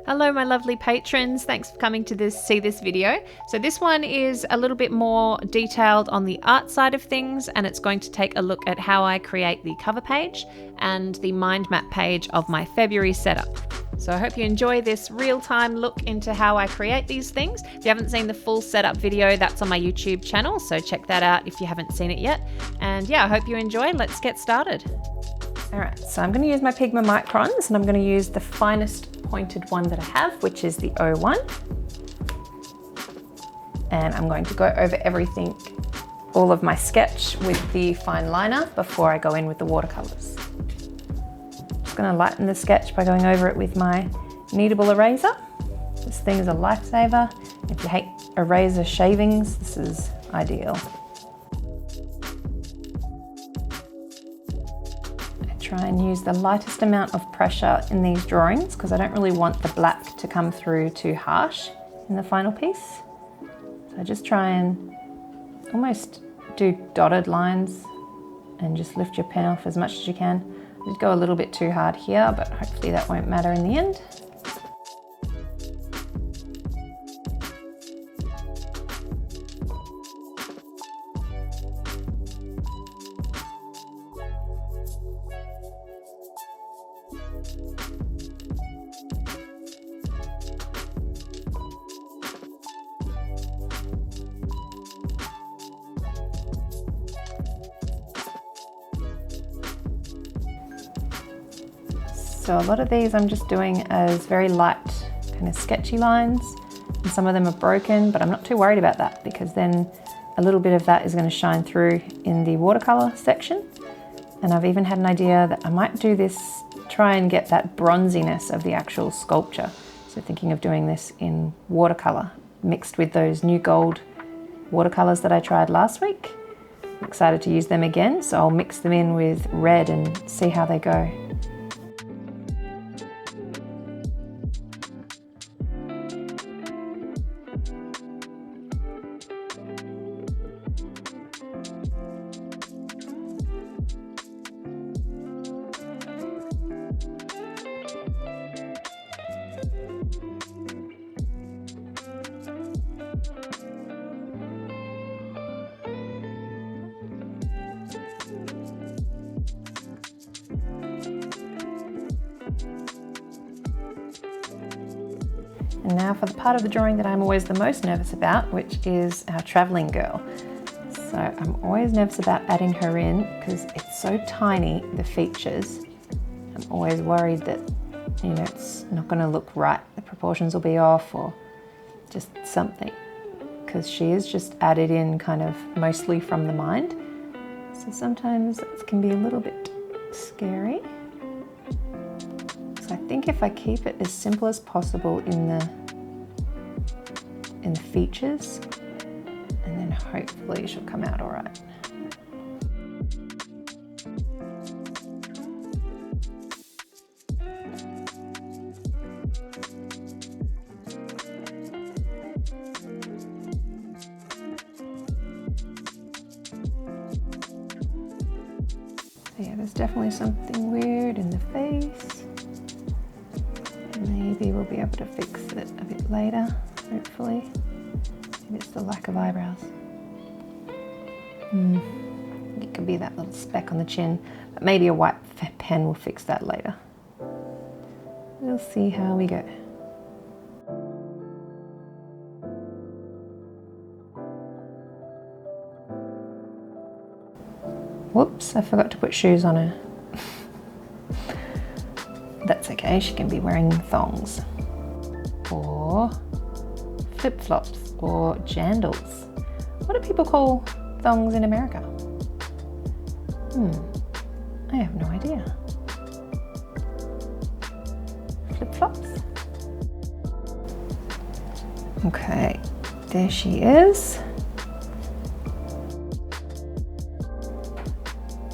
Hello my lovely patrons, thanks for coming to see this video. So this one is a little bit more detailed on the art side of things, and it's going to take a look at how I create the cover page and the mind map page of my February setup. So I hope you enjoy this real-time look into how I create these things. If you haven't seen the full setup video, that's on my YouTube channel, so check that out if you haven't seen it yet. And yeah, I hope you enjoy. Let's get started. All right, so I'm going to use my Pigma Microns, and I'm going to use the finest pointed one that I have, which is the 01. And I'm going to go over everything, all of my sketch with the fine liner before I go in with the watercolors. Just going to lighten the sketch by going over it with my kneadable eraser. This thing is a lifesaver. If you hate eraser shavings, this is ideal. Try and use the lightest amount of pressure in these drawings because I don't really want the black to come through too harsh in the final piece. So just try and almost do dotted lines and just lift your pen off as much as you can. I did go a little bit too hard here, but hopefully that won't matter in the end. So a lot of these I'm just doing as very light kind of sketchy lines, and some of them are broken, but I'm not too worried about that because then a little bit of that is going to shine through in the watercolor section. And I've even had an idea that I might do this, try and get that bronziness of the actual sculpture. So thinking of doing this in watercolor mixed with those new gold watercolors that I tried last week. I'm excited to use them again, so I'll mix them in with red and see how they go. And now for the part of the drawing that I'm always the most nervous about, which is our traveling girl. So I'm always nervous about adding her in because it's so tiny, the features. I'm always worried that, you know, it's not going to look right. The proportions will be off or just something, because she is just added in kind of mostly from the mind. So sometimes it can be a little bit scary. So I think if I keep it as simple as possible in the features, and then hopefully she'll come out all right. So yeah, there's definitely something weird in the face. Maybe we'll be able to fix it a bit later, hopefully. Maybe it's the lack of eyebrows. It could be that little speck on the chin, but maybe a white pen will fix that later. We'll see how we go. Whoops, I forgot to put shoes on her. That's okay, she can be wearing thongs or flip-flops or jandals. What do people call thongs in America? I have no idea. Flip-flops? Okay, there she is.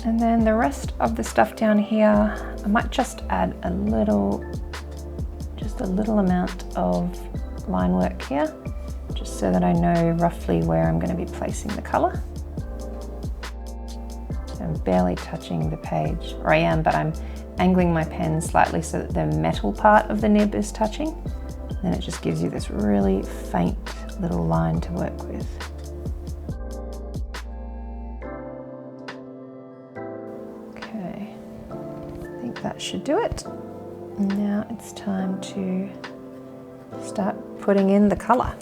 And then the rest of the stuff down here, I might just add just a little amount of line work here, just so that I know roughly where I'm going to be placing the colour. So I'm barely touching the page, or I am, but I'm angling my pen slightly so that the metal part of the nib is touching. Then it just gives you this really faint little line to work with. Okay, I think that should do it. Now it's time to start putting in the colour.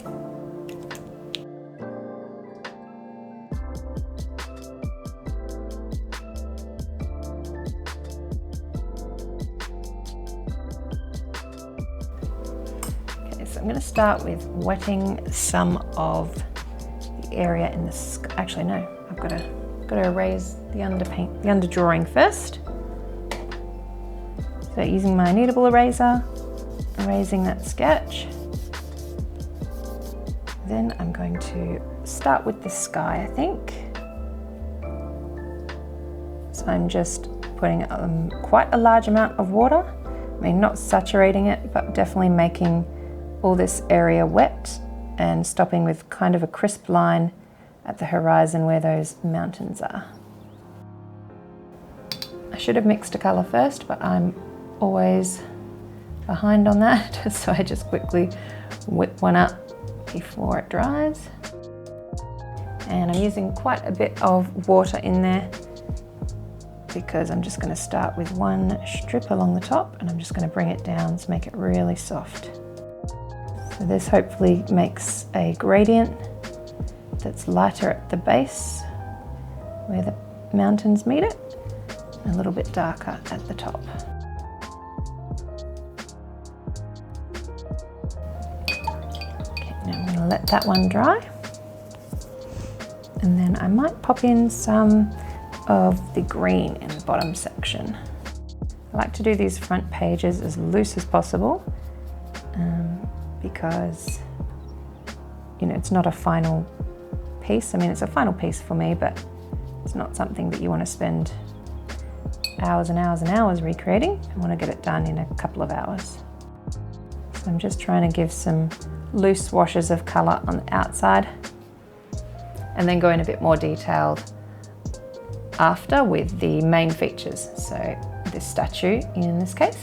So I'm going to start with wetting some of the area in the sky. Actually, no, I've got to erase the underpaint, the underdrawing first. So using my kneadable eraser, erasing that sketch. Then I'm going to start with the sky, I think. So I'm just putting quite a large amount of water. I mean, not saturating it, but definitely making all this area wet and stopping with kind of a crisp line at the horizon where those mountains are. I should have mixed a colour first, but I'm always behind on that, so I just quickly whip one up before it dries. And I'm using quite a bit of water in there because I'm just going to start with one strip along the top and I'm just going to bring it down to make it really soft. So this hopefully makes a gradient that's lighter at the base where the mountains meet it, and a little bit darker at the top. Okay, now I'm going to let that one dry. And then I might pop in some of the green in the bottom section. I like to do these front pages as loose as possible because, you know, it's not a final piece. I mean, it's a final piece for me, but it's not something that you want to spend hours and hours and hours recreating. I want to get it done in a couple of hours. So I'm just trying to give some loose washes of colour on the outside and then go in a bit more detailed after with the main features. So this statue in this case.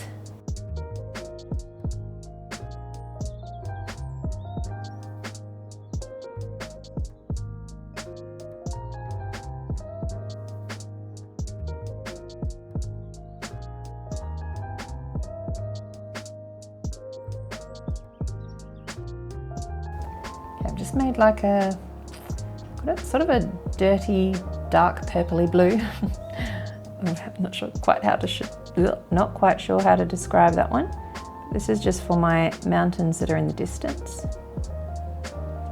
I've just made like a sort of a dirty, dark purpley blue. I'm not sure quite how to not quite sure how to describe that one. This is just for my mountains that are in the distance.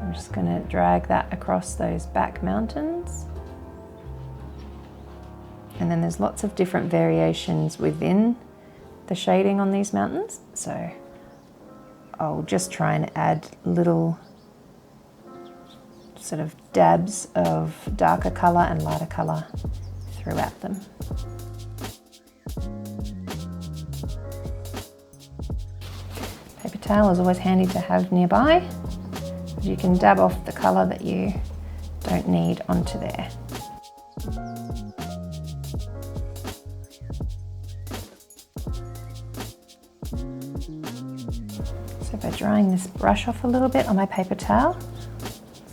I'm just going to drag that across those back mountains. And then there's lots of different variations within the shading on these mountains. So I'll just try and add little sort of dabs of darker colour and lighter colour throughout them. Paper towel is always handy to have nearby. You can dab off the colour that you don't need onto there. So by drying this brush off a little bit on my paper towel,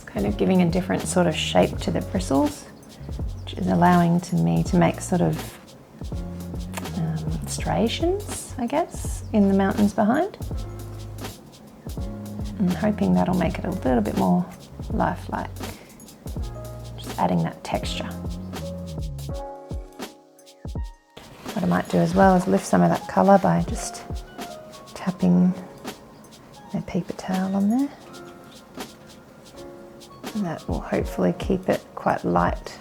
kind of giving a different sort of shape to the bristles, which is allowing me to make sort of striations, I guess, in the mountains behind. I'm hoping that'll make it a little bit more lifelike, just adding that texture. What I might do as well is lift some of that colour by just tapping my paper towel on there. And that will hopefully keep it quite light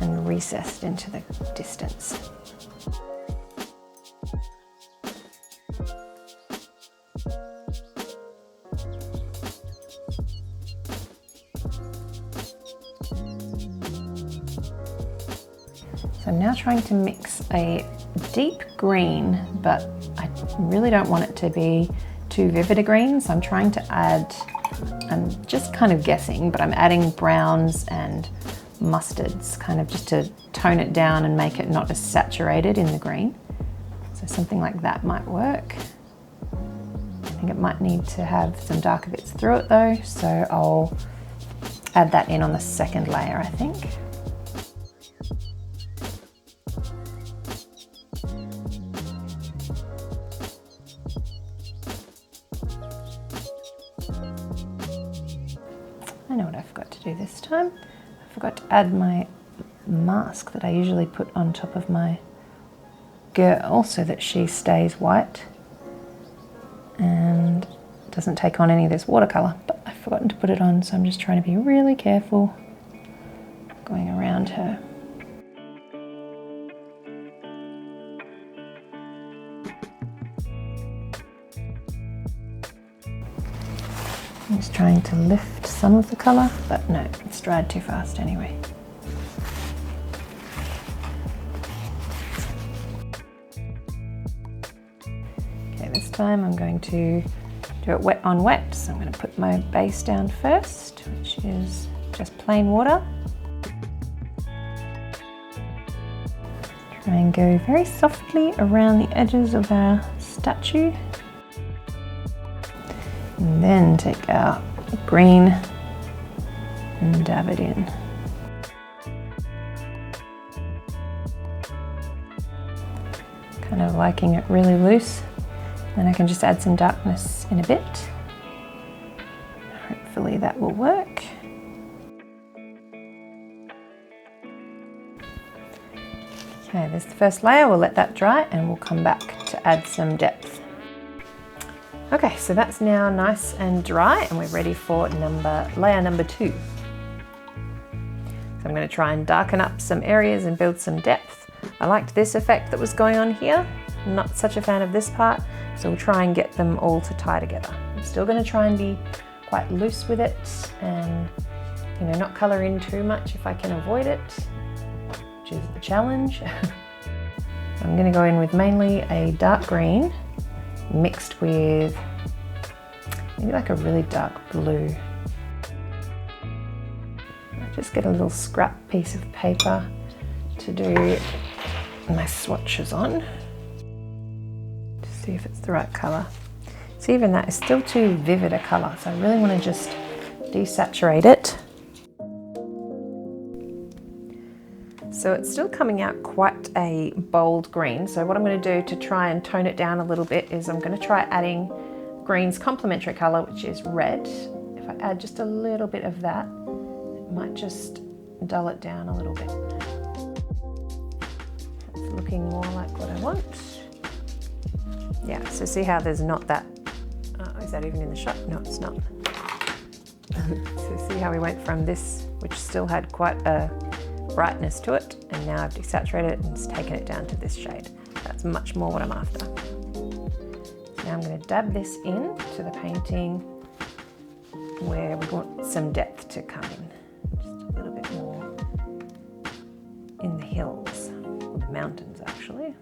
and recessed into the distance. So I'm now trying to mix a deep green, but I really don't want it to be too vivid a green, so I'm trying to add, I'm just kind of guessing, but I'm adding browns and mustards, kind of just to tone it down and make it not as saturated in the green. So something like that might work. think it might need to have some darker bits through it though, so I'll add that in on the second layer, I think. I know what I forgot to do this time. I forgot to add my mask that I usually put on top of my girl so that she stays white and doesn't take on any of this watercolour, but I've forgotten to put it on, so I'm just trying to be really careful going around her. I'm just trying to lift some of the colour, but no, it's dried too fast anyway. Okay, this time I'm going to do it wet on wet, so I'm going to put my base down first, which is just plain water. Try and go very softly around the edges of our statue. And then take our green and dab it in. Kind of liking it really loose. Then I can just add some darkness in a bit. Hopefully that will work. Okay, there's the first layer. We'll let that dry and we'll come back to add some depth. Okay, so that's now nice and dry and we're ready for layer number 2. So I'm going to try and darken up some areas and build some depth. I liked this effect that was going on here. I'm not such a fan of this part, so we'll try and get them all to tie together. I'm still going to try and be quite loose with it and, you know, not colour in too much if I can avoid it, which is the challenge. I'm going to go in with mainly a dark green mixed with maybe like a really dark blue. I just get a little scrap piece of paper to do my swatches on to see if it's the right colour. So even that is still too vivid a colour, so I really want to just desaturate it. So it's still coming out quite a bold green. So what I'm going to do to try and tone it down a little bit is I'm going to try adding green's complementary colour, which is red. If I add just a little bit of that, it might just dull it down a little bit. It's looking more like what I want. Yeah, so see how there's not that, is that even in the shot? No, it's not. So see how we went from this, which still had quite a brightness to it, and now I've desaturated it and it's taken it down to this shade. That's much more what I'm after. So now I'm going to dab this in to the painting where we want some depth to come in. Just a little bit more in the hills, or the mountains actually.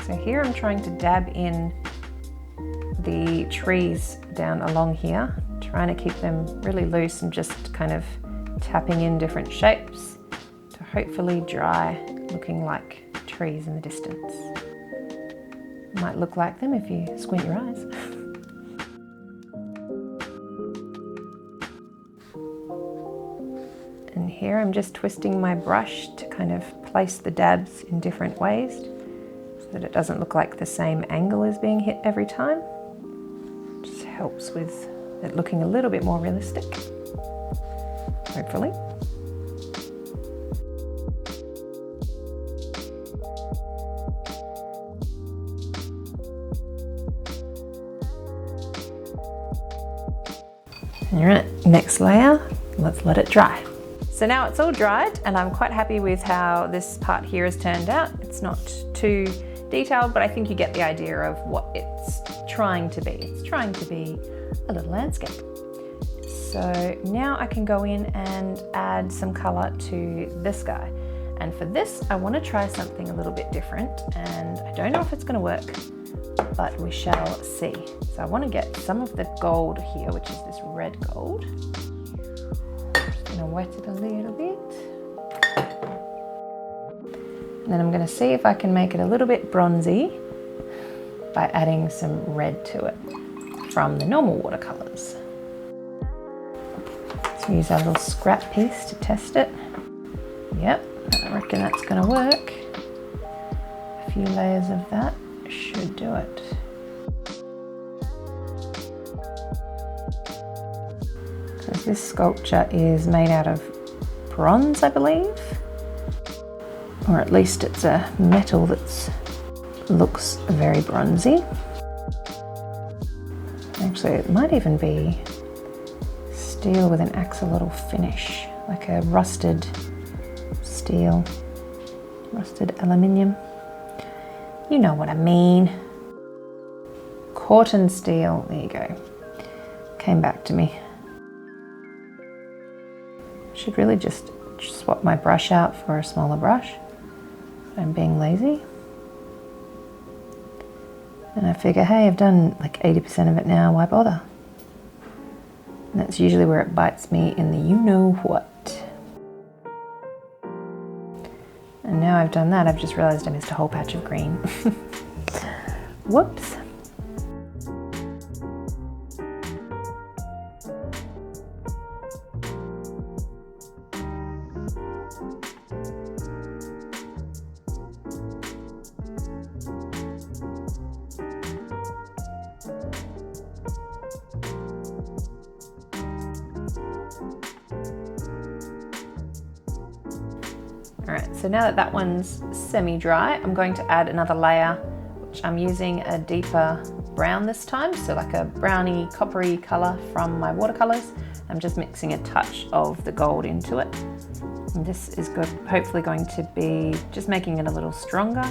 So here I'm trying to dab in the trees down along here, trying to keep them really loose and just kind of tapping in different shapes to hopefully dry looking like trees in the distance. Might look like them if you squint your eyes. And here I'm just twisting my brush to kind of place the dabs in different ways, so that it doesn't look like the same angle is being hit every time. Just helps with it looking a little bit more realistic, hopefully. All right, next layer, let's let it dry. So now it's all dried and I'm quite happy with how this part here has turned out. It's not too detailed, but I think you get the idea of what it's trying to be. It's trying to be a little landscape. So now I can go in and add some color to this guy. And for this, I want to try something a little bit different, and I don't know if it's going to work, but we shall see. So I want to get some of the gold here, which is this red gold. Just going to wet it a little bit. And then I'm going to see if I can make it a little bit bronzy by adding some red to it from the normal watercolors. So use our little scrap piece to test it. Yep, I reckon that's going to work. A few layers of that should do it. Because this sculpture is made out of bronze, I believe. Or at least it's a metal that looks very bronzy. Actually, it might even be steel with an axolotl finish, like a rusted steel, rusted aluminium. You know what I mean. Corten steel, there you go. Came back to me. Should really just swap my brush out for a smaller brush. I'm being lazy. And I figure, hey, I've done like 80% of it now, why bother? And that's usually where it bites me in the you-know-what. And now I've done that, I've just realized I missed a whole patch of green. Whoops. Alright, so now that that one's semi-dry, I'm going to add another layer, which I'm using a deeper brown this time, so like a browny, coppery colour from my watercolours. I'm just mixing a touch of the gold into it. And this is good, hopefully going to be just making it a little stronger,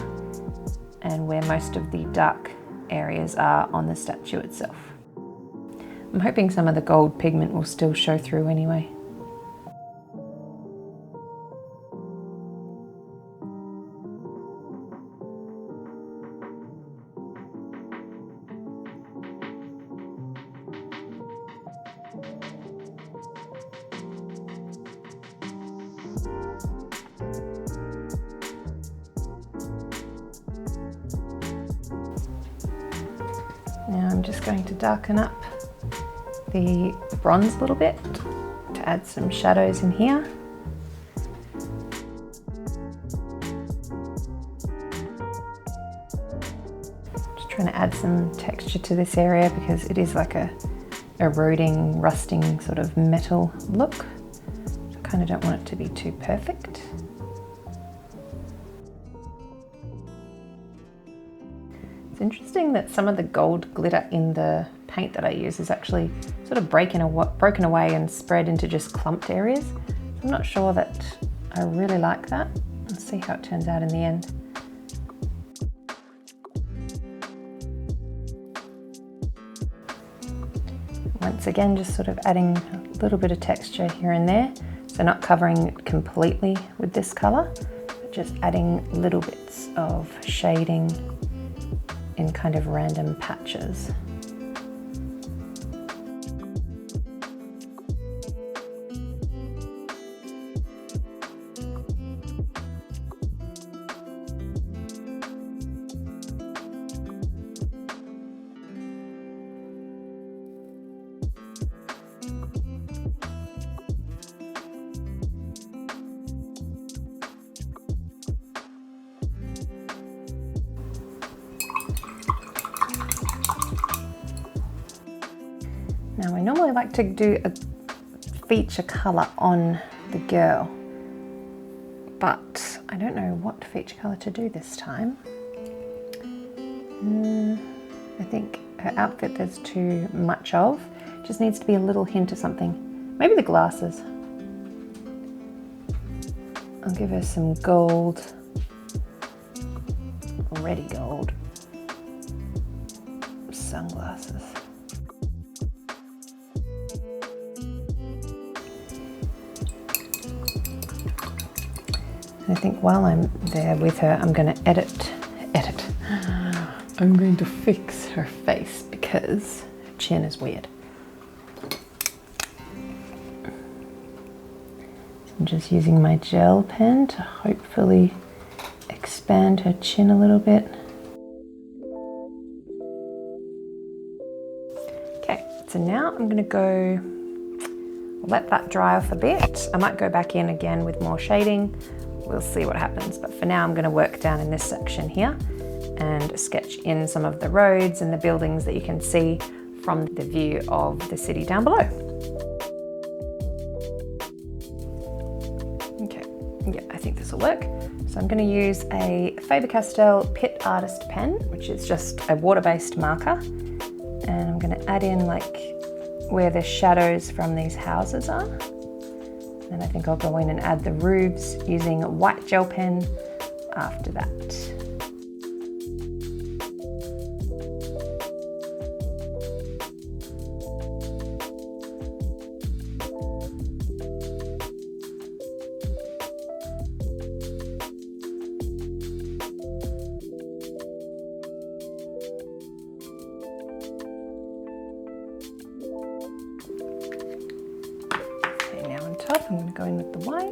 and where most of the dark areas are on the statue itself. I'm hoping some of the gold pigment will still show through anyway. Now I'm just going to darken up the bronze a little bit to add some shadows in here. Just trying to add some texture to this area because it is like a eroding, rusting sort of metal look. So I kind of don't want it to be too perfect. It's interesting that some of the gold glitter in the paint that I use is actually sort of broken away and spread into just clumped areas. I'm not sure that I really like that. Let's see how it turns out in the end. Once again, just sort of adding a little bit of texture here and there. So not covering it completely with this color, but just adding little bits of shading in kind of random patches. Now I normally like to do a feature colour on the girl, but I don't know what feature colour to do this time. I think her outfit there's too much of. Just needs to be a little hint of something. Maybe the glasses. I'll give her some gold already gold. Sunglasses. I think while I'm there with her, I'm going to edit. I'm going to fix her face because her chin is weird. I'm just using my gel pen to hopefully expand her chin a little bit. Okay, so now I'm going to go let that dry off a bit. I might go back in again with more shading. We'll see what happens, but for now I'm going to work down in this section here and sketch in some of the roads and the buildings that you can see from the view of the city down below. Okay, yeah, I think this will work. So I'm going to use a Faber-Castell Pitt Artist pen, which is just a water-based marker, and I'm going to add in like where the shadows from these houses are. And I think I'll go in and add the roofs using a white gel pen after that. Top, I'm going to go in with the white.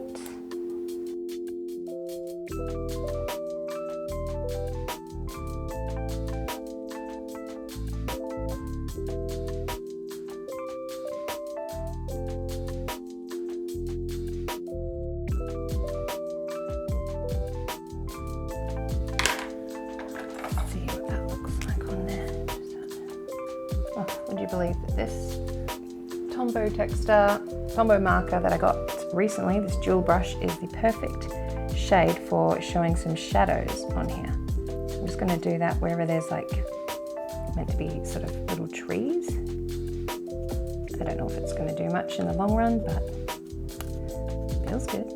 Let's see what that looks like on there. Oh, would you believe that this Tombow marker that I got recently, this jewel brush, is the perfect shade for showing some shadows on here. So I'm just going to do that wherever there's like meant to be sort of little trees. I don't know if it's going to do much in the long run, but it feels good.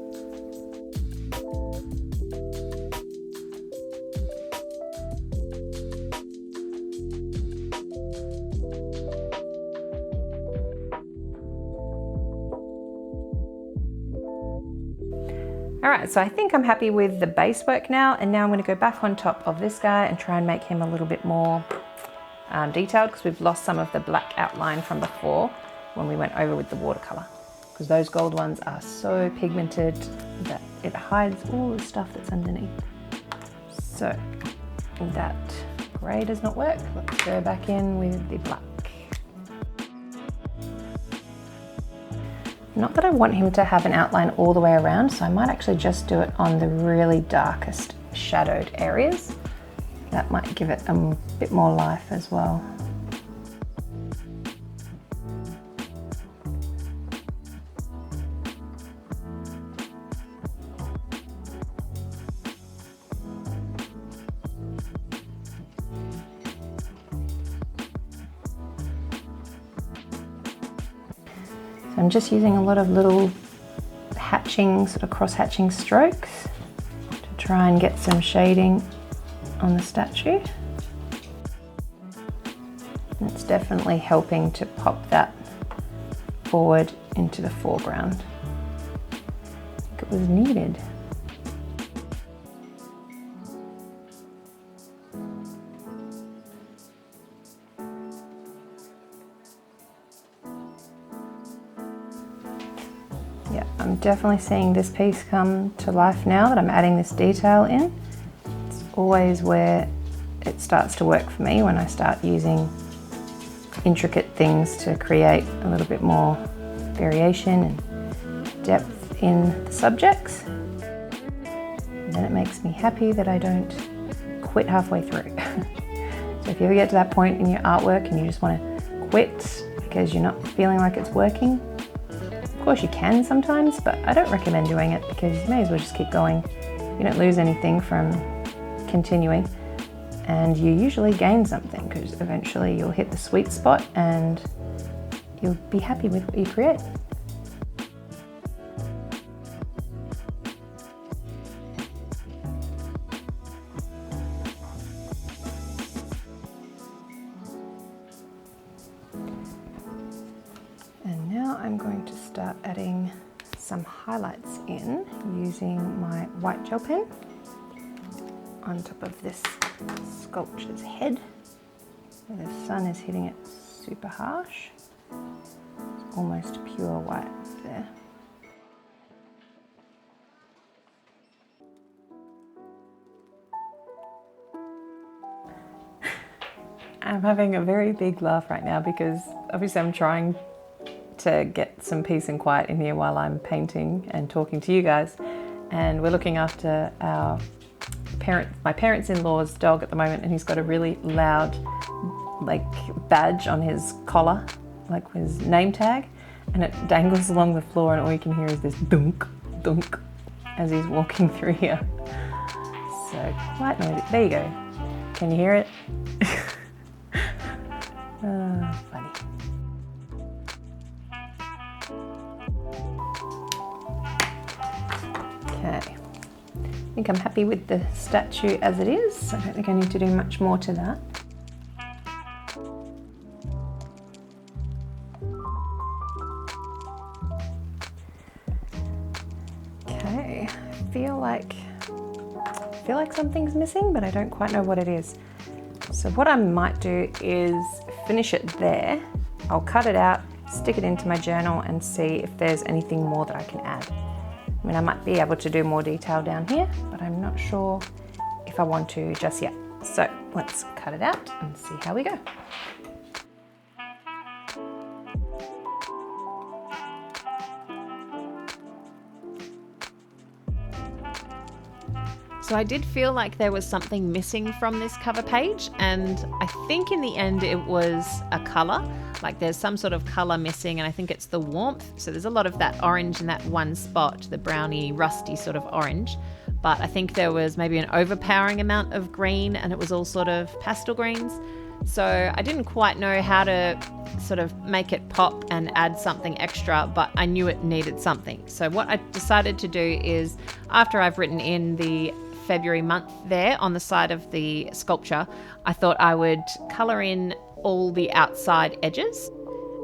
All right, so I think I'm happy with the base work now, and now I'm going to go back on top of this guy and try and make him a little bit more detailed, because we've lost some of the black outline from before when we went over with the watercolor, because those gold ones are so pigmented that it hides all the stuff that's underneath. So that grey does not work. Let's go back in with the black. Not that I want him to have an outline all the way around, so I might actually just do it on the really darkest shadowed areas. That might give it a bit more life as well. I'm just using a lot of little hatching, sort of cross-hatching strokes to try and get some shading on the statue. And it's definitely helping to pop that forward into the foreground. I think it was needed. Yeah, I'm definitely seeing this piece come to life now that I'm adding this detail in. It's always where it starts to work for me, when I start using intricate things to create a little bit more variation and depth in the subjects. And then it makes me happy that I don't quit halfway through. So if you ever get to that point in your artwork and you just want to quit because you're not feeling like it's working, of course you can sometimes, but I don't recommend doing it, because you may as well just keep going. You don't lose anything from continuing, and you usually gain something, because eventually you'll hit the sweet spot and you'll be happy with what you create. adding some highlights in using my white gel pen on top of this sculpture's head, where the sun is hitting it super harsh. It's almost pure white there. I'm having a very big laugh right now because obviously I'm trying to get some peace and quiet in here while I'm painting and talking to you guys, and we're looking after my parents-in-law's dog at the moment, and he's got a really loud badge on his collar, like his name tag, and it dangles along the floor, and all you can hear is this dunk dunk as he's walking through here. So quite noisy. There you go. Can you hear it? Funny. Okay, I think I'm happy with the statue as it is. I don't think I need to do much more to that. Okay, I feel like something's missing, but I don't quite know what it is. So what I might do is finish it there. I'll cut it out, stick it into my journal and see if there's anything more that I can add. I mean, I might be able to do more detail down here, but I'm not sure if I want to just yet. So let's cut it out and see how we go. So I did feel like there was something missing from this cover page, and I think in the end it was a color. Like there's some sort of color missing, and I think it's the warmth. So there's a lot of that orange in that one spot, the browny, rusty sort of orange. But I think there was maybe an overpowering amount of green, and it was all sort of pastel greens. So I didn't quite know how to sort of make it pop and add something extra, but I knew it needed something. So what I decided to do is, after I've written in the February month there on the side of the sculpture, I thought I would colour in all the outside edges,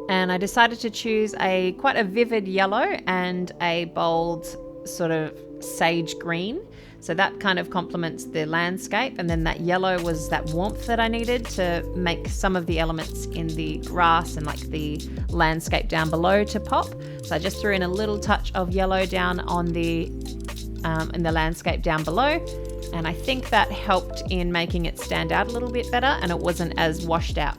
and I decided to choose quite a vivid yellow and a bold sort of sage green. So that kind of complements the landscape, and then that yellow was that warmth that I needed to make some of the elements in the grass and like the landscape down below to pop. So I just threw in a little touch of yellow down on in the landscape down below, and I think that helped in making it stand out a little bit better, and it wasn't as washed out.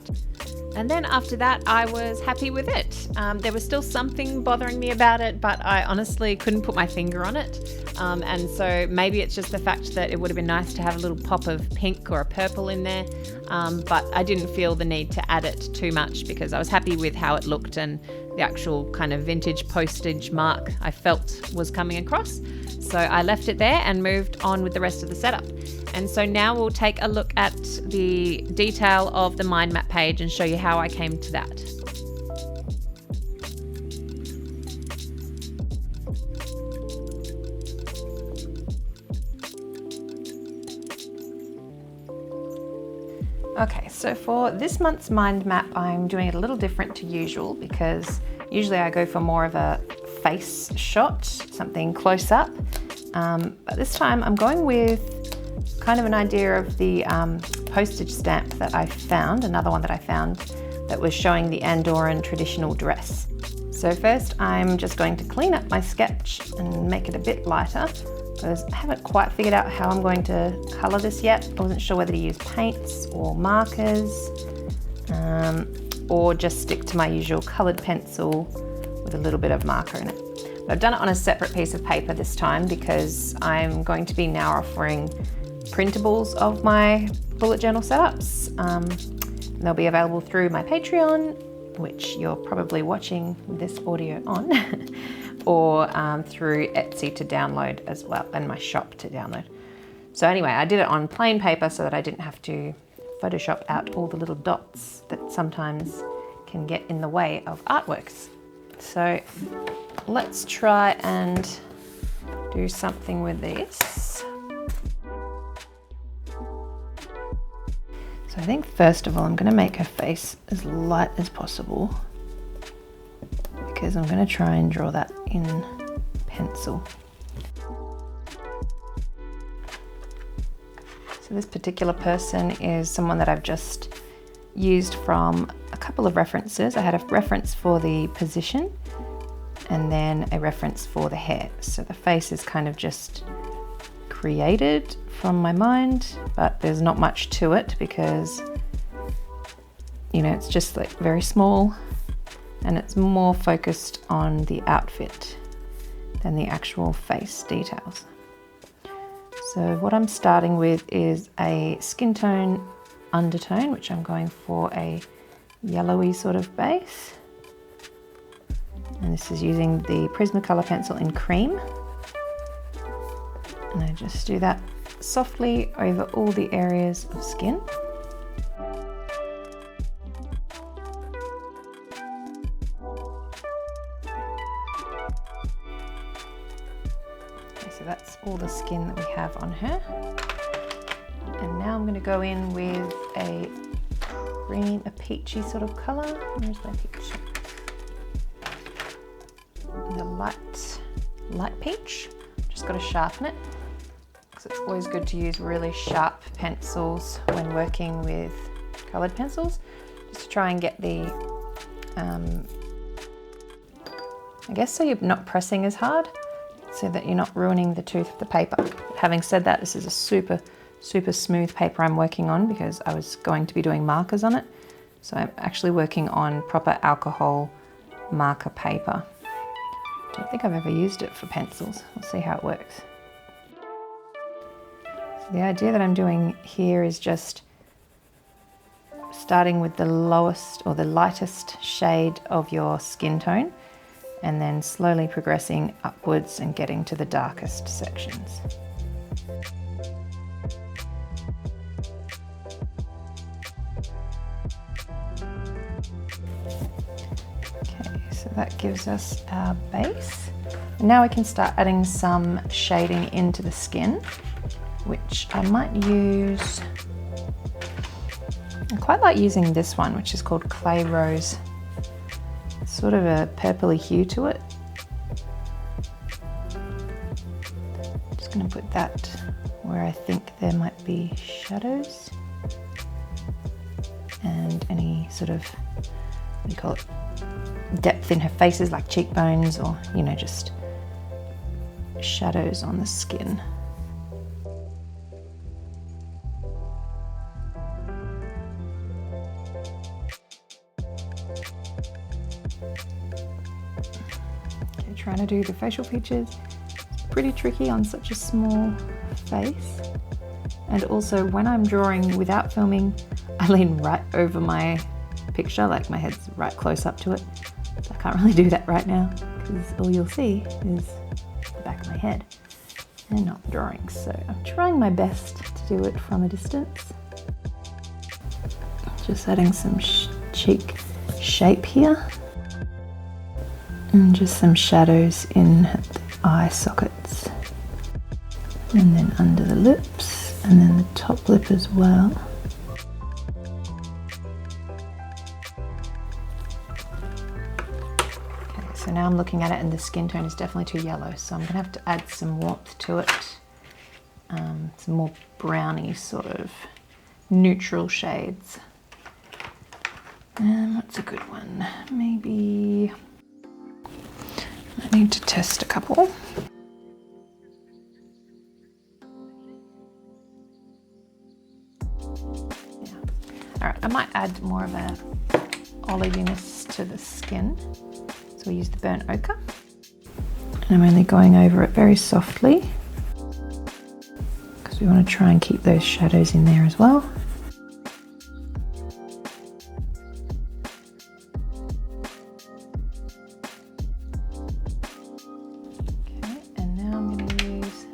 And then after that, I was happy with it. There was still something bothering me about it, but I honestly couldn't put my finger on it. And so maybe it's just the fact that it would have been nice to have a little pop of pink or a purple in there. But I didn't feel the need to add it too much because I was happy with how it looked, and the actual kind of vintage postage mark I felt was coming across. So I left it there and moved on with the rest of the setup. And so now we'll take a look at the detail of the mind map page and show you how I came to that. Okay, so for this month's mind map, I'm doing it a little different to usual because usually I go for more of a face shot, something close up. But this time I'm going with kind of an idea of the postage stamp that I found, another one that I found that was showing the Andorran traditional dress. So first I'm just going to clean up my sketch and make it a bit lighter because I haven't quite figured out how I'm going to colour this yet. I wasn't sure whether to use paints or markers or just stick to my usual coloured pencil with a little bit of marker in it. But I've done it on a separate piece of paper this time because I'm going to be now offering printables of my bullet journal setups. They'll be available through my Patreon, which you're probably watching this audio on, or through Etsy to download as well, and my shop to download. So anyway, I did it on plain paper so that I didn't have to Photoshop out all the little dots that sometimes can get in the way of artworks. So let's try and do something with this. So I think first of all, I'm going to make her face as light as possible because I'm going to try and draw that in pencil. So this particular person is someone that I've just used from a couple of references. I had a reference for the position and then a reference for the hair. So the face is kind of just created from my mind, but there's not much to it because, you know, it's just like very small and it's more focused on the outfit than the actual face details. So what I'm starting with is a skin tone undertone, which I'm going for a yellowy sort of base. And this is using the Prismacolor pencil in cream. And I just do that softly over all the areas of skin. Okay, so that's all the skin that we have on her. And now I'm going to go in with a peachy sort of colour. Where's my peach? The light peach. Just got to sharpen it because it's always good to use really sharp pencils when working with coloured pencils, just to try and get the, I guess so you're not pressing as hard, so that you're not ruining the tooth of the paper. But having said that, this is a super smooth paper I'm working on because I was going to be doing markers on it. So I'm actually working on proper alcohol marker paper. I don't think I've ever used it for pencils. We'll see how it works. So the idea that I'm doing here is just starting with the lowest or the lightest shade of your skin tone and then slowly progressing upwards and getting to the darkest sections. So that gives us our base. And now we can start adding some shading into the skin, which I might use. I quite like using this one, which is called Clay Rose. It's sort of a purpley hue to it. Just going to put that where I think there might be shadows and any sort of, what do you call it, depth in her faces, like cheekbones, or, you know, just shadows on the skin. Okay, trying to do the facial features. It's pretty tricky on such a small face. And also when I'm drawing without filming, I lean right over my picture, like my head's right close up to it. So I can't really do that right now because all you'll see is the back of my head and not the drawing. So I'm trying my best to do it from a distance. Just adding some cheek shape here and just some shadows in the eye sockets and then under the lips and then the top lip as well. So now I'm looking at it and the skin tone is definitely too yellow, so I'm going to have to add some warmth to it, some more browny sort of neutral shades. What's a good one? Maybe I need to test a couple. Yeah. All right, I might add more of a oliviness to the skin. So we use the burnt ochre, and I'm only going over it very softly because we want to try and keep those shadows in there as well. Okay, and now I'm going to use,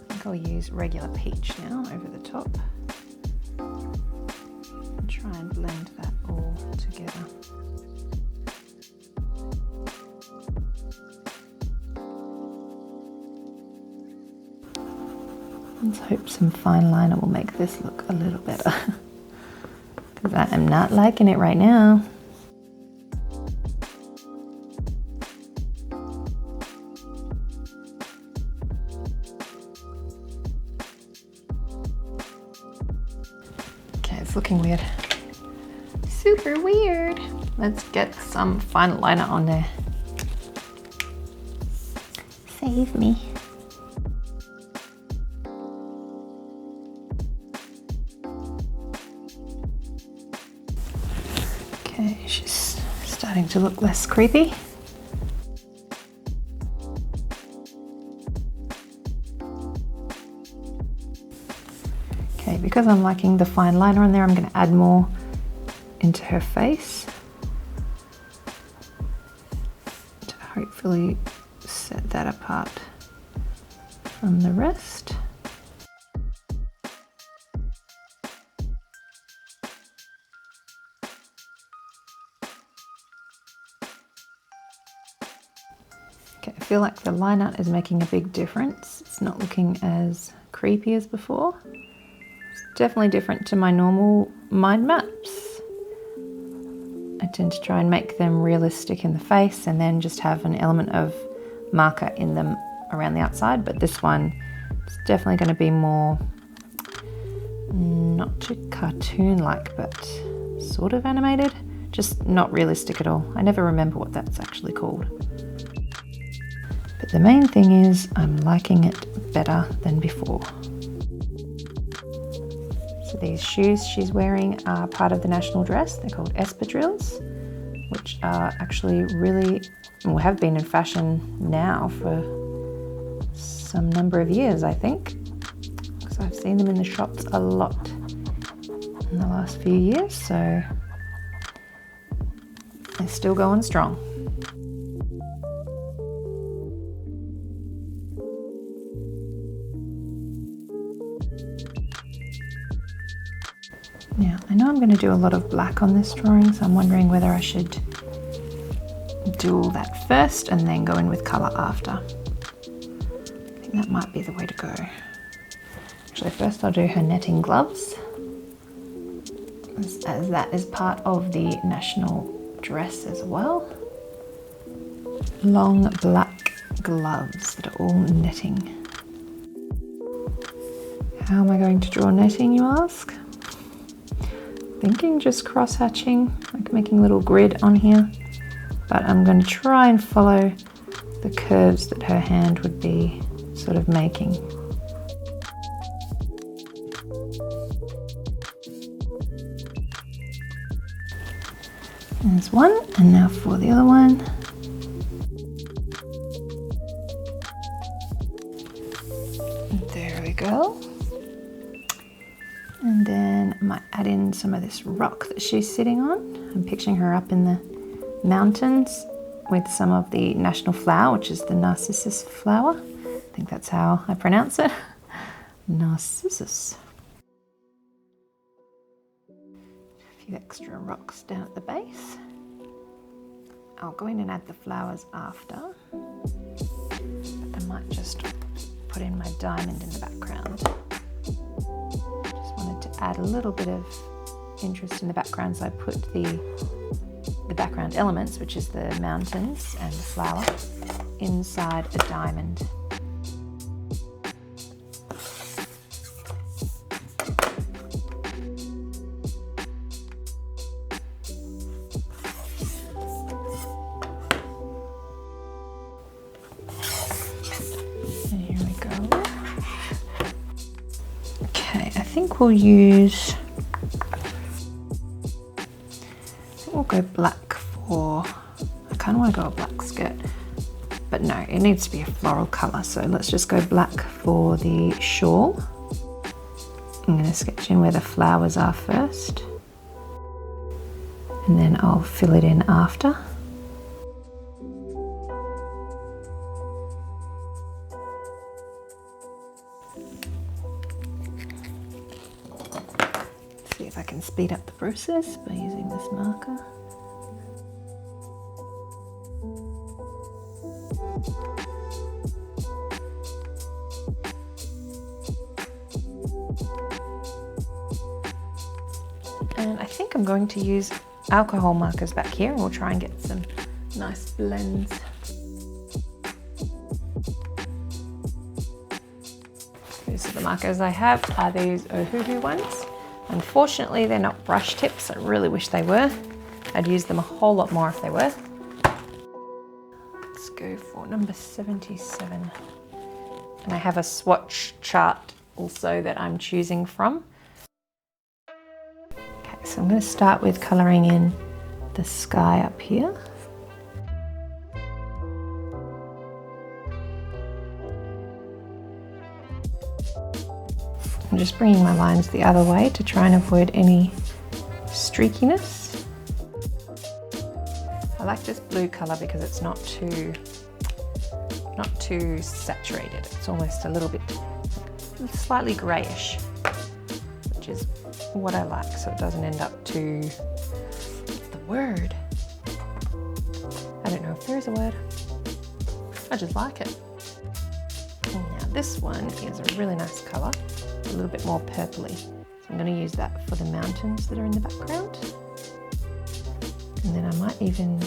I think I'll use regular peach now over the top. Try and blend that all together. Let's hope some fine liner will make this look a little better. because I am not liking it right now. Okay, it's looking weird. Super weird. Let's get some fine liner on there. Save me. Okay, she's starting to look less creepy. Okay, because I'm liking the fine liner on there, I'm going to add more into her face to hopefully set that apart from the rest. Okay, I feel like the line art is making a big difference. It's not looking as creepy as before. It's definitely different to my normal mind maps. I tend to try and make them realistic in the face and then just have an element of marker in them around the outside, but this one is definitely going to be more, not too cartoon-like, but sort of animated, just not realistic at all. I never remember what that's actually called. But the main thing is I'm liking it better than before. So these shoes she's wearing are part of the national dress. They're called espadrilles, which are actually really, well, have been in fashion now for some number of years, I think. Because I've seen them in the shops a lot in the last few years, so they're still going strong. Now, I know I'm going to do a lot of black on this drawing, so I'm wondering whether I should do all that first and then go in with colour after. I think that might be the way to go. Actually, first I'll do her netting gloves, as that is part of the national dress as well. Long black gloves that are all netting. How am I going to draw netting, you ask? Thinking just cross hatching, like making a little grid on here, but I'm going to try and follow the curves that her hand would be sort of making. There's one, and now for the other one. There we go. And then I might add in some of this rock that she's sitting on. I'm picturing her up in the mountains with some of the national flower, which is the narcissus flower. I think that's how I pronounce it. Narcissus. A few extra rocks down at the base. I'll go in and add the flowers after. But I might just put in my diamond in the background. To add a little bit of interest in the background, so I put the background elements, which is the mountains and the flower, inside a diamond. And here we go. I think we'll use, we'll go black for, I kind of want to go a black skirt, but no, it needs to be a floral colour, so let's just go black for the shawl. I'm going to sketch in where the flowers are first, and then I'll fill it in after. See if I can speed up the process by using this marker. And I think I'm going to use alcohol markers back here, and we'll try and get some nice blends. These are the markers I have, are these Ohuhu ones. Unfortunately, they're not brush tips. I really wish they were. I'd use them a whole lot more if they were. Let's go for number 77. And I have a swatch chart also that I'm choosing from. Okay, so I'm going to start with colouring in the sky up here. I'm just bringing my lines the other way to try and avoid any streakiness. I like this blue colour because it's not too saturated. It's almost a little bit slightly greyish, which is what I like, so it doesn't end up too, what's the word? I don't know if there is a word. I just like it. Now this one is a really nice colour, a little bit more purpley. So I'm going to use that for the mountains that are in the background. And then I might even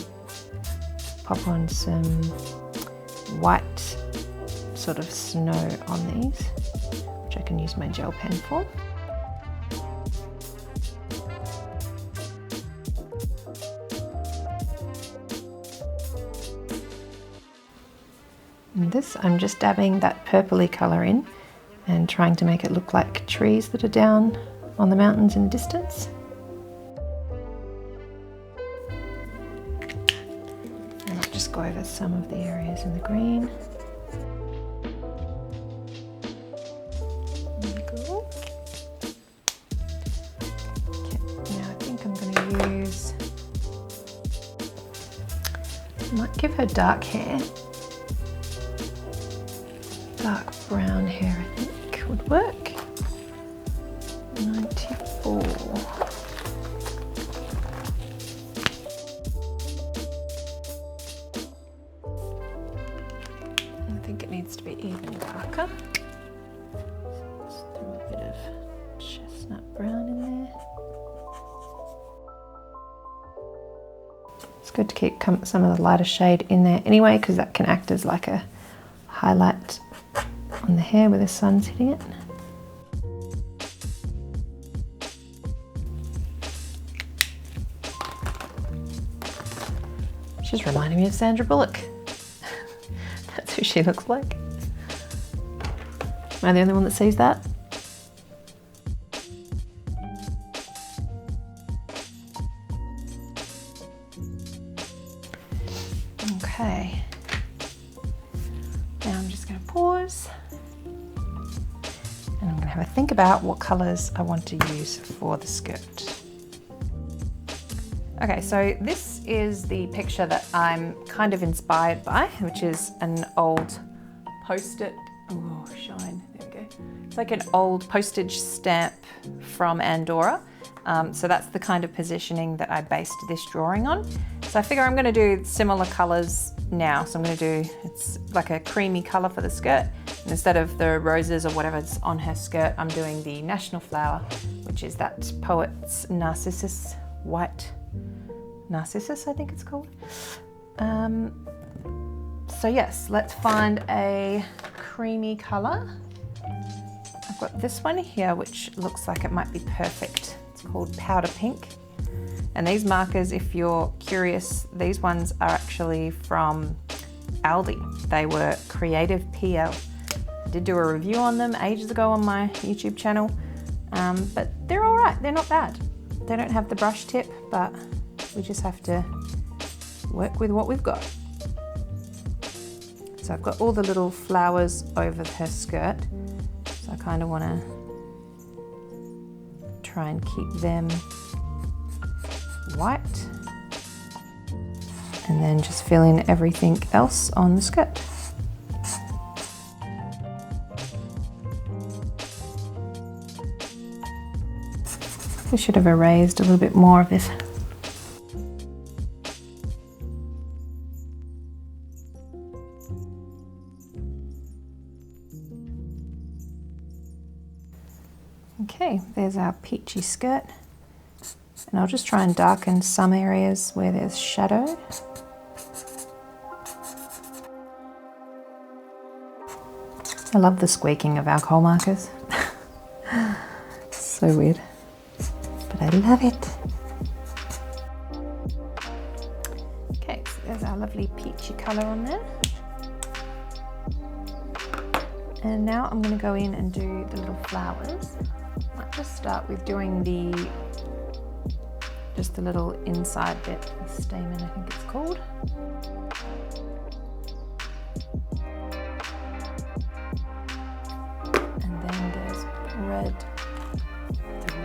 pop on some white sort of snow on these, which I can use my gel pen for. And this, I'm just dabbing that purpley colour in and trying to make it look like trees that are down on the mountains in the distance. And I'll just go over some of the areas in the green. There we go. Okay, now I think I'm going to use, I might give her dark hair. Dark brown hair, I think, would work. 94. I think it needs to be even darker. Let's throw a bit of chestnut brown in there. It's good to keep some of the lighter shade in there anyway, because that can act as like a highlight on the hair where the sun's hitting it. She's reminding me of Sandra Bullock. That's who she looks like. Am I the only one that sees that? Okay. Now I'm just going to pause. And I'm going to have a think about what colours I want to use for the skirt. Okay, so this is the picture that I'm kind of inspired by, which is an old post-it, oh shine, there we go. It's like an old postage stamp from Andorra. So that's the kind of positioning that I based this drawing on. So I figure I'm going to do similar colours now. So I'm going to do, it's like a creamy colour for the skirt. And instead of the roses or whatever's on her skirt, I'm doing the national flower, which is that poet's Narcissus, white Narcissus, I think it's called. So yes, let's find a creamy colour. I've got this one here, which looks like it might be perfect. It's called Powder Pink. And these markers, if you're curious, these ones are actually from Aldi. They were Creative PL. I did do a review on them ages ago on my YouTube channel, but they're all right, they're not bad. They don't have the brush tip, but we just have to work with what we've got. So I've got all the little flowers over her skirt, so I kind of want to try and keep them white, and then just fill in everything else on the skirt. We should have erased a little bit more of this. Okay, there's our peachy skirt. And I'll just try and darken some areas where there's shadow. I love the squeaking of alcohol markers. So weird, but I love it. Okay, so there's our lovely peachy colour on there. And now I'm going to go in and do the little flowers. I might just start with doing just the little inside bit, the stamen I think it's called. And then there's the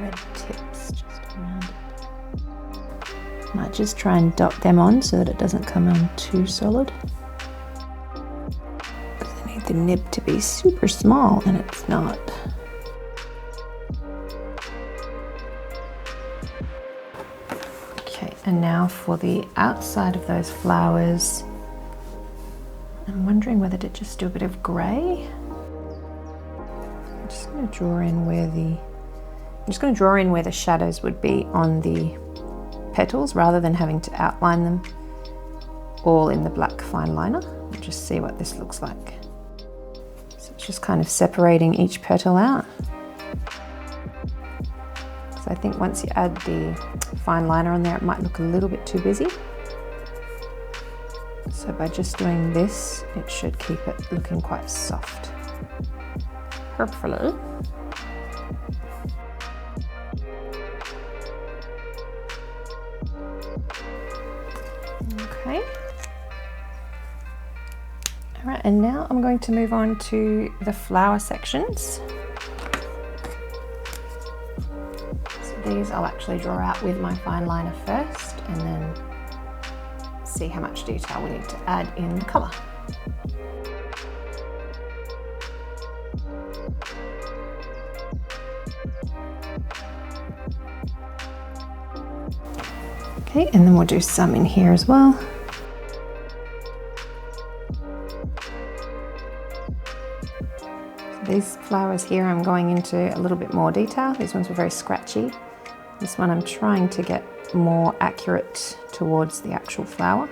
red tips just around it. Might just try and dot them on so that it doesn't come on too solid. I need the nib to be super small and it's not. Okay, and now for the outside of those flowers, I'm wondering whether to just do a bit of grey. I'm just going to draw in where the shadows would be on the petals rather than having to outline them all in the black fine liner. We'll just see what this looks like. So it's just kind of separating each petal out. So I think once you add the fine liner on there, it might look a little bit too busy. So by just doing this, it should keep it looking quite soft. Hopefully. Okay. All right, and now I'm going to move on to the flower sections. So these I'll actually draw out with my fine liner first and then see how much detail we need to add in the colour. Okay, and then we'll do some in here as well. So these flowers here I'm going into a little bit more detail. These ones were very scratchy. This one I'm trying to get more accurate towards the actual flower.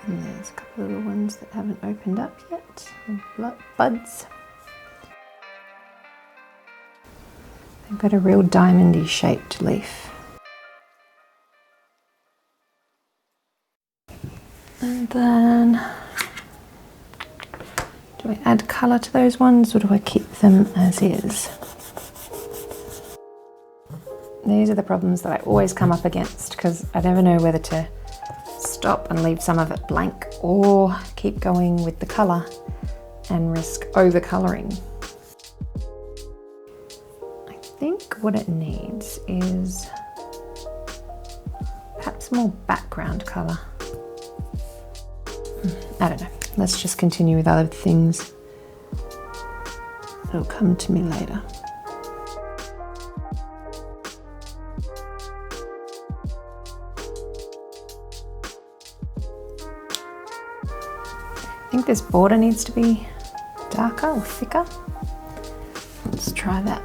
And there's a couple of little ones that haven't opened up yet, buds. They've got a real diamondy shaped leaf. And then, do I add colour to those ones or do I keep them as is? These are the problems that I always come up against because I never know whether to stop and leave some of it blank or keep going with the colour and risk over colouring. I think what it needs is perhaps more background colour. I don't know, let's just continue with other things. It'll come to me later. I think this border needs to be darker or thicker. Let's try that.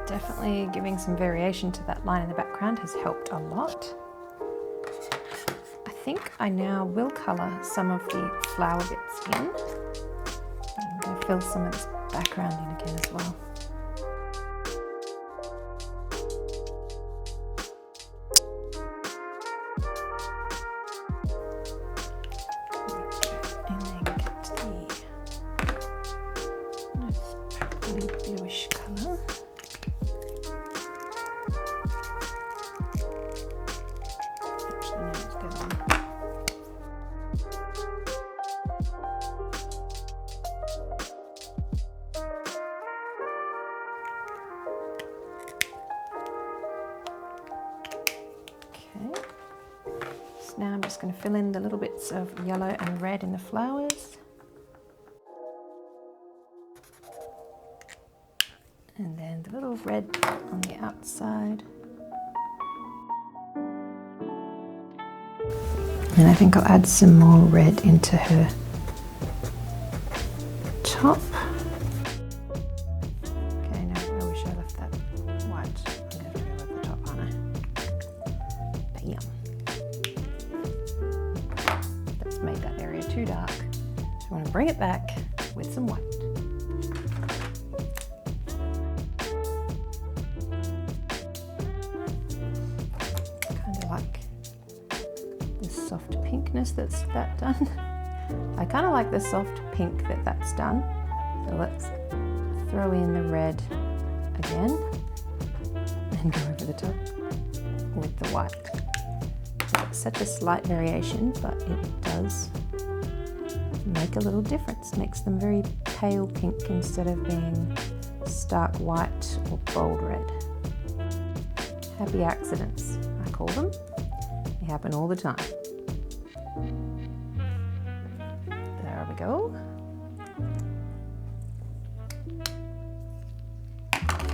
Definitely giving some variation to that line in the background has helped a lot. I think I now will colour some of the flower bits in. I'm going to fill some of this background in again as well. And then get the nice purpley bluish colour. Now I'm just going to fill in the little bits of yellow and red in the flowers. And then the little red on the outside. And I think I'll add some more red into her top. Okay, no, I wish I left that white. I'm going to have to go over the top, aren't I? Bam. That's made that area too dark. So I want to bring it back with some white. Kind of like this soft pinkness that's done. I kind of like the soft pink that's done. So let's throw in the red again and go over the top with the white. So it's such a slight variation, but it does make a little difference. Makes them very pale pink instead of being stark white or bold red. Happy accidents, I call them. They happen all the time. There we go.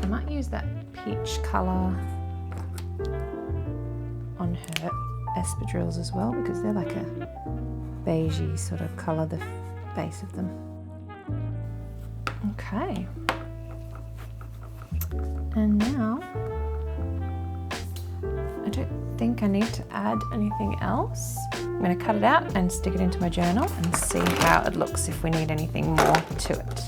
I might use that peach colour on her espadrilles as well, because they're like a beigey sort of colour, the base of them. Okay. And now, I don't think I need to add anything else. I'm going to cut it out and stick it into my journal and see how it looks, if we need anything more to it.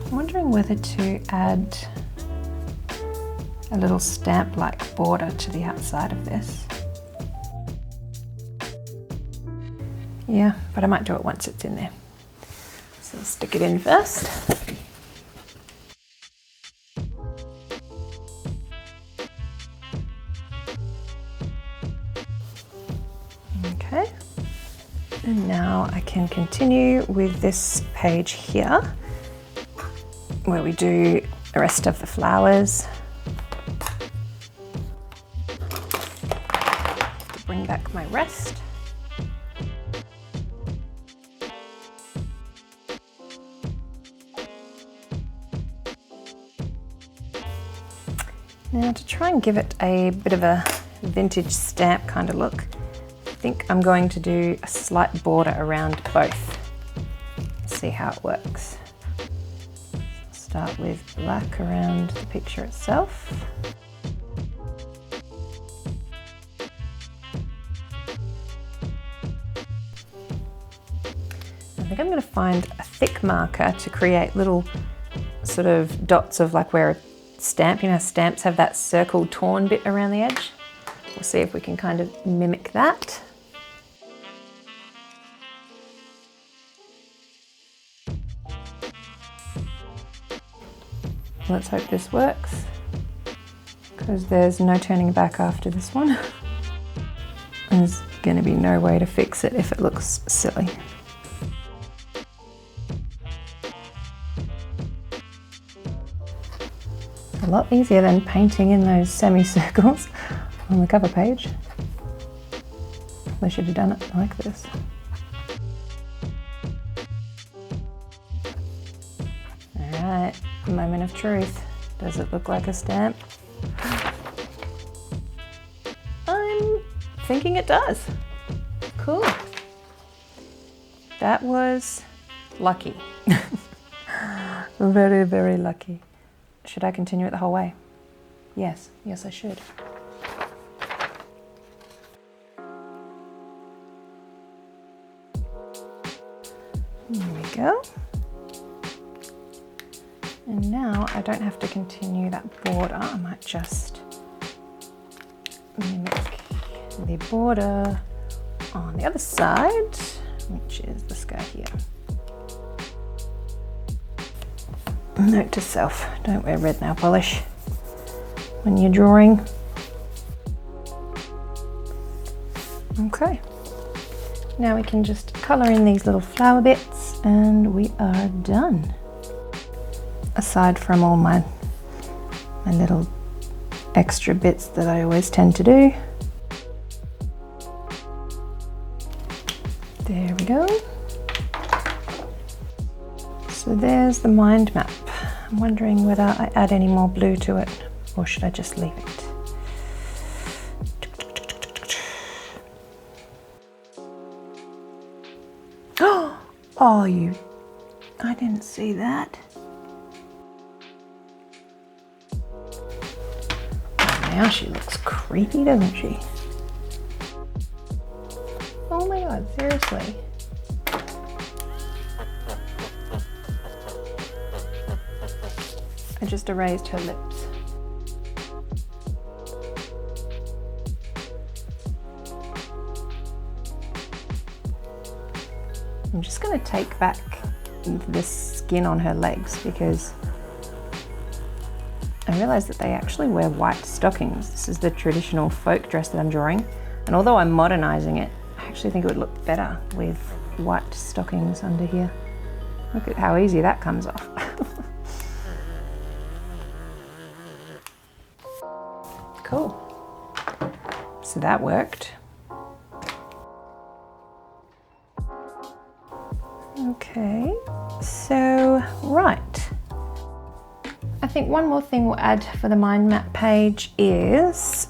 I'm wondering whether to add a little stamp-like border to the outside of this. Yeah, but I might do it once it's in there. So I'll stick it in first. Okay, and now I can continue with this page here, where we do the rest of the flowers. Bring back my rest. Now, to try and give it a bit of a vintage stamp kind of look, I think I'm going to do a slight border around both. See how it works. Start with black around the picture itself. I think I'm going to find a thick marker to create little sort of dots of like where a stamp, you know, stamps have that circle torn bit around the edge. We'll see if we can kind of mimic that. Let's hope this works, because there's no turning back after this one. There's going to be no way to fix it if it looks silly. A lot easier than painting in those semicircles on the cover page. They should have done it like this. Alright, moment of truth. Does it look like a stamp? I'm thinking it does. Cool. That was lucky. Very, very lucky. Should I continue it the whole way? Yes, yes I should. There we go. And now I don't have to continue that border. I might just mimic the border on the other side, which is this guy here. Note to self, don't wear red nail polish when you're drawing. Okay, now we can just colour in these little flower bits and we are done. Aside from all my little extra bits that I always tend to do. the mind map. I'm wondering whether I add any more blue to it or should I just leave it? Oh, I didn't see that. Now she looks creepy, doesn't she? Oh my god, seriously. I just erased her lips. I'm just going to take back the skin on her legs because I realised that they actually wear white stockings. This is the traditional folk dress that I'm drawing, and although I'm modernising it, I actually think it would look better with white stockings under here. Look at how easy that comes off. Cool. So that worked. Okay, so right. I think one more thing we'll add for the mind map page is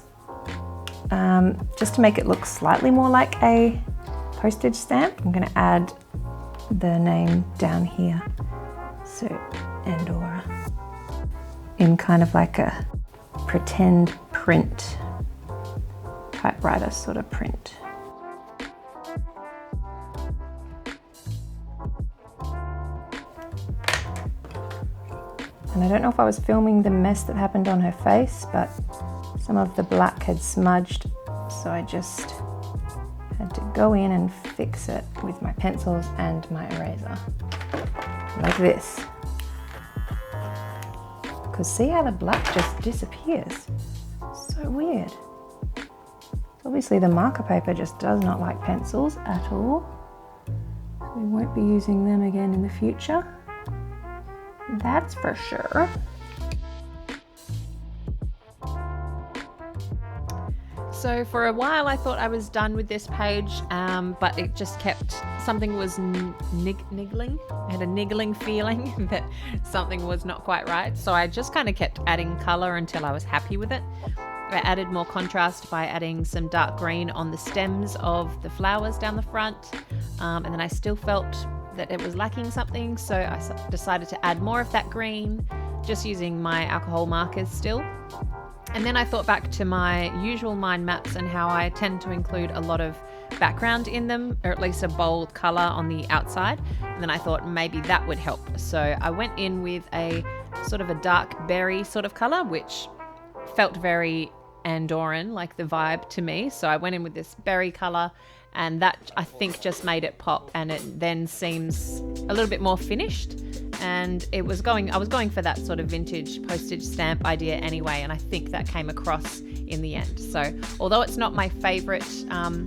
just to make it look slightly more like a postage stamp, I'm going to add the name down here. So ANDORRA in kind of like a pretend print, typewriter sort of print. And I don't know if I was filming the mess that happened on her face, but some of the black had smudged, so I just had to go in and fix it with my pencils and my eraser, like this. Because see how the black just disappears? So weird. Obviously the marker paper just does not like pencils at all. We won't be using them again in the future. That's for sure. So for a while I thought I was done with this page, but it just kept, something was niggling. I had a niggling feeling that something was not quite right. So I just kind of kept adding color until I was happy with it. I added more contrast by adding some dark green on the stems of the flowers down the front. And then I still felt that it was lacking something, so I decided to add more of that green, just using my alcohol markers still. And then I thought back to my usual mind maps and how I tend to include a lot of background in them, or at least a bold color on the outside. And then I thought maybe that would help. So I went in with a sort of a dark berry sort of color, which felt very Andorran, like the vibe to me. So I went in with this berry color, and that I think just made it pop, and it then seems a little bit more finished. And I was going for that sort of vintage postage stamp idea anyway, and I think that came across in the end. So although it's not my favorite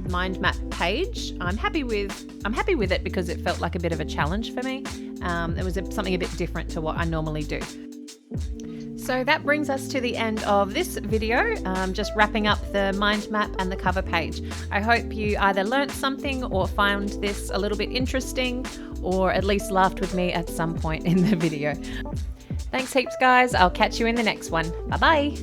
mind map page, I'm happy with it because it felt like a bit of a challenge for me. It was something a bit different to what I normally do. So that brings us to the end of this video, just wrapping up the mind map and the cover page. I hope you either learnt something or found this a little bit interesting, or at least laughed with me at some point in the video. Thanks heaps guys, I'll catch you in the next one. Bye bye.